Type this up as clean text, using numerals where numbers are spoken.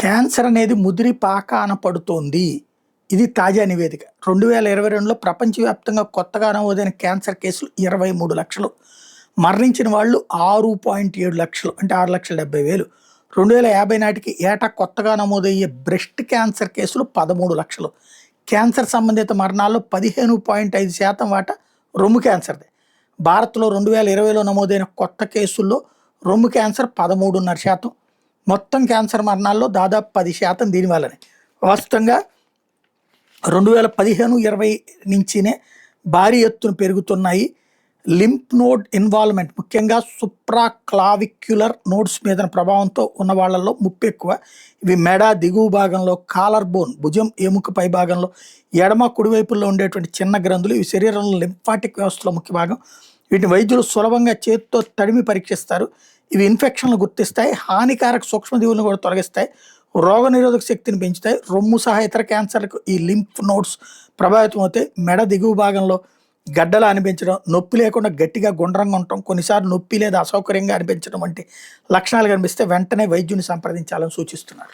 Cancer అనేది ముదిరి పాకాన పడుతోంది. ఇది తాజా నివేదిక. 2022లో ప్రపంచవ్యాప్తంగా కొత్తగా నమోదైన క్యాన్సర్ కేసులు 23,00,000. మరణించిన వాళ్ళు 6.7 లక్షలు, అంటే 6,70,000. 2050 నాటికి ఏటా కొత్తగా నమోదయ్యే బ్రెస్ట్ క్యాన్సర్ కేసులు 13,00,000. క్యాన్సర్ సంబంధిత మరణాల్లో 15.5% వాటా రొమ్ము క్యాన్సర్దే. భారత్లో 2020లో నమోదైన కొత్త కేసుల్లో రొమ్ము క్యాన్సర్ 13.5%. మొత్తం క్యాన్సర్ మరణాల్లో దాదాపు 10% దీనివల్లనే. వాస్తవంగా 2015-20 నుంచినే భారీ ఎత్తున పెరుగుతున్నాయి. లింఫ్ నోడ్ ఇన్వాల్వ్మెంట్, ముఖ్యంగా సుప్రాక్లావిక్యులర్ నోడ్స్ మీద ప్రభావంతో ఉన్న వాళ్ళల్లో ముప్పు ఎక్కువ. ఇవి మెడ దిగువ భాగంలో, కాలర్ బోన్, భుజం ఎముక పై భాగంలో, ఎడమ కుడివైపుల్లో ఉండేటువంటి చిన్న గ్రంథులు. ఇవి శరీరంలో లింఫాటిక్ వ్యవస్థలో ముఖ్య భాగం. వీటిని వైద్యులు సులభంగా చేతితో తడిమి పరీక్షిస్తారు. ఇవి ఇన్ఫెక్షన్లు గుర్తిస్తాయి, హానికారక సూక్ష్మజీవులను కూడా తొలగిస్తాయి, రోగనిరోధక శక్తిని పెంచుతాయి. రొమ్ము సహా ఇతర క్యాన్సర్లకు ఈ లింఫ్ నోడ్స్ ప్రభావితం అవుతాయి. మెడ దిగువ భాగంలో గడ్డలు అనిపించడం, నొప్పి లేకుండా గట్టిగా గుండ్రంగా ఉండటం, కొన్నిసార్లు నొప్పి లేదా అసౌకర్యంగా అనిపించడం వంటి లక్షణాలు కనిపిస్తే వెంటనే వైద్యుని సంప్రదించాలని సూచిస్తున్నారు.